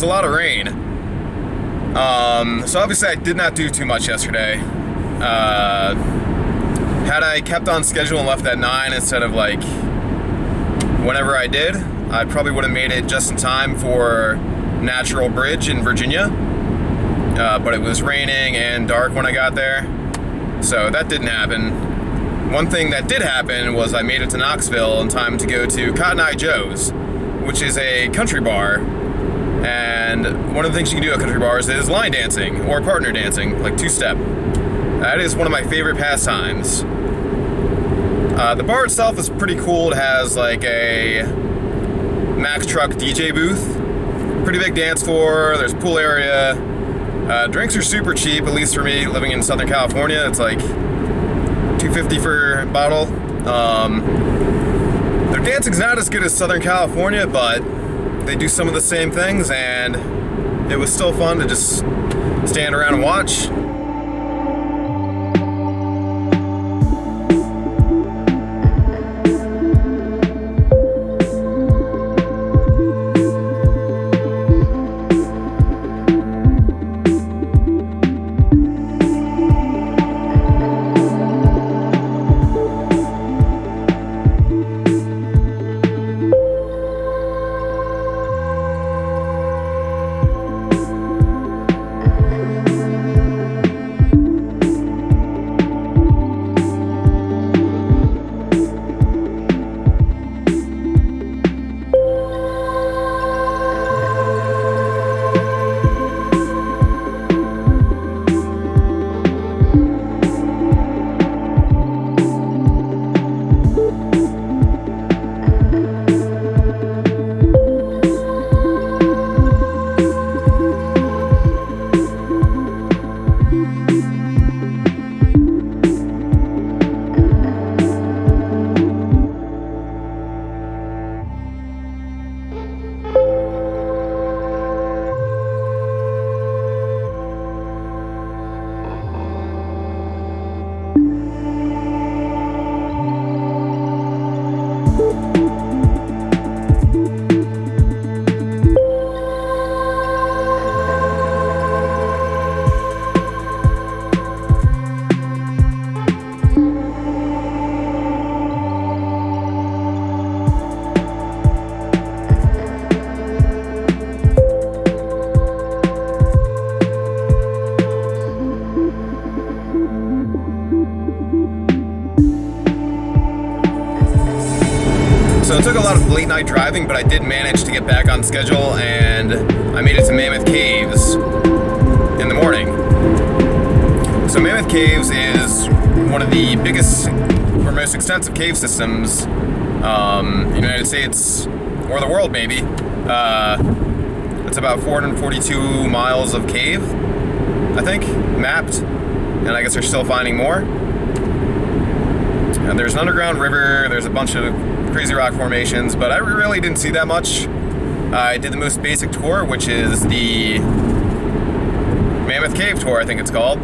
a lot of rain. So obviously I did not do too much yesterday. Had I kept on schedule and left at 9 instead of like whenever I did, I probably would have made it just in time for Natural Bridge in Virginia. But it was raining and dark when I got there, so that didn't happen. One thing that did happen was I made it to Knoxville in time to go to Cotton Eye Joe's, which is a country bar. And one of the things you can do at country bars is line dancing or partner dancing, like two-step. That is one of my favorite pastimes. The bar itself is pretty cool. It has like a Mack Truck DJ booth, pretty big dance floor, there's a pool area. Drinks are super cheap, at least for me living in Southern California. It's like $2.50 for a bottle. Their dancing's not as good as Southern California, but they do some of the same things, and it was still fun to just stand around and watch. So it took a lot of late night driving, but I did manage to get back on schedule, and I made it to Mammoth Caves in the morning. So Mammoth Caves is one of the biggest or most extensive cave systems in the United States, or the world maybe. It's about 442 miles of cave, I think, mapped, and I guess they're still finding more. And there's an underground river, there's a bunch of crazy rock formations, but I really didn't see that much. I did the most basic tour, which is the Mammoth Cave tour, I think it's called.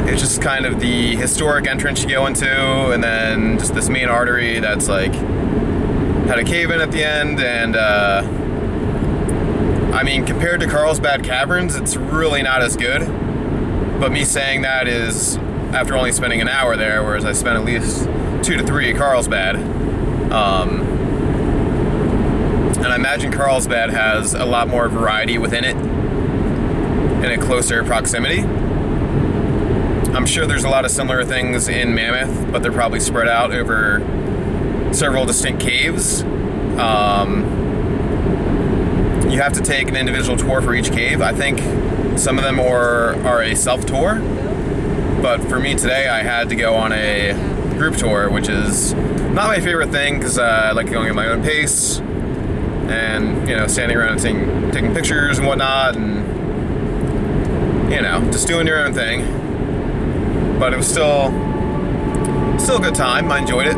It's just kind of the historic entrance you go into, and then just this main artery that's like had a cave in at the end, and I mean, compared to Carlsbad Caverns, it's really not as good. But me saying that is after only spending an hour there, whereas I spent at least 2 to 3 at Carlsbad. And I imagine Carlsbad has a lot more variety within it in a closer proximity. I'm sure there's a lot of similar things in Mammoth, but they're probably spread out over several distinct caves. You have to take an individual tour for each cave. I think some of them are a self-tour, but for me today I had to go on a group tour, which is not my favorite thing because I like going at my own pace and, you know, standing around and taking pictures and whatnot, and, you know, just doing your own thing. But it was still a good time. I enjoyed it.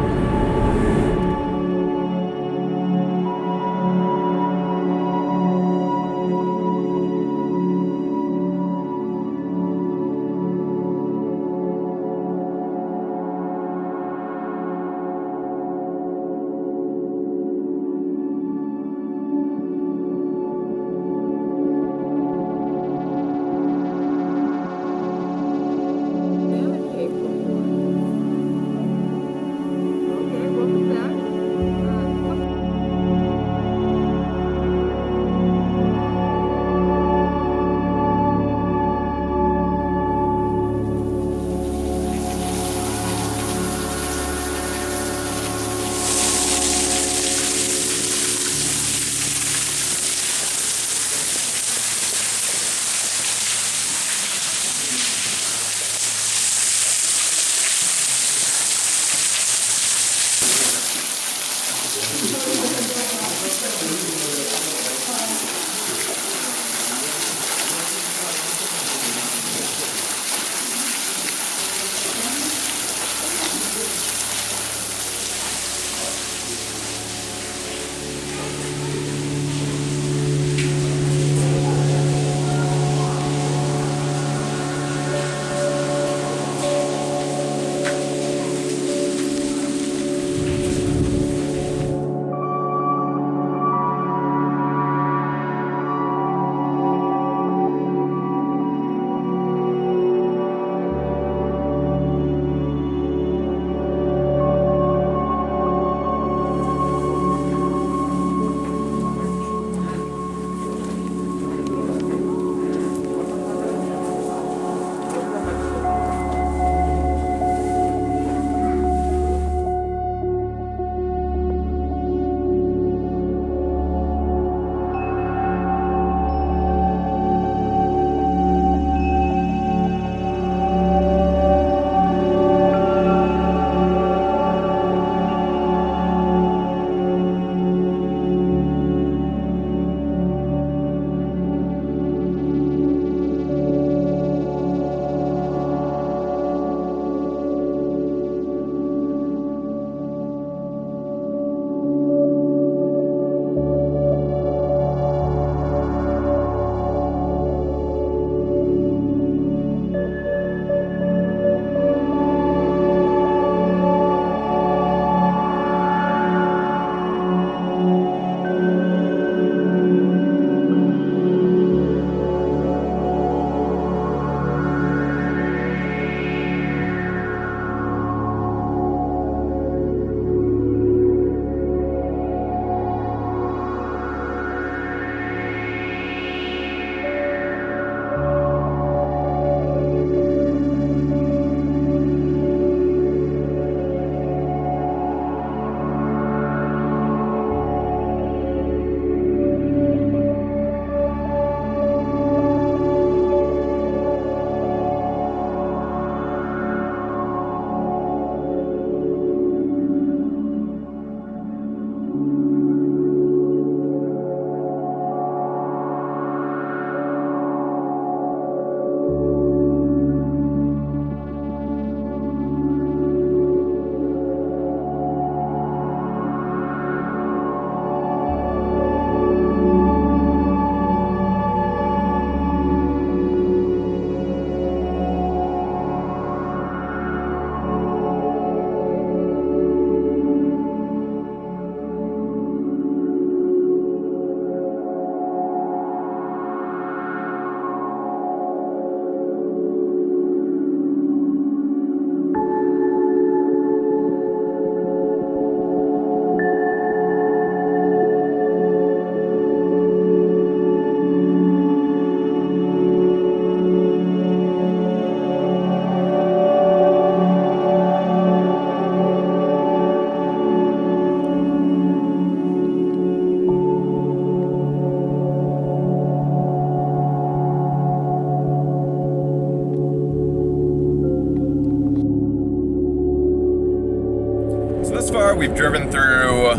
we've driven through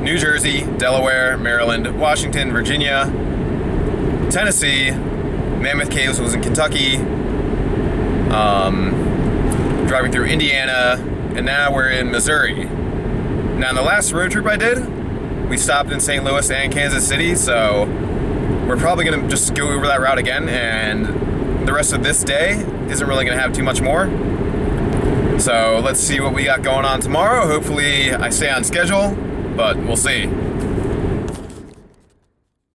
New Jersey, Delaware, Maryland, Washington, Virginia, Tennessee. Mammoth Caves was in Kentucky. Driving through Indiana, and now we're in Missouri. Now, in the last road trip I did, we stopped in St. Louis and Kansas City, so we're probably gonna just go over that route again, and the rest of this day isn't really gonna have too much more. So let's see what we got going on tomorrow. Hopefully I stay on schedule, but we'll see.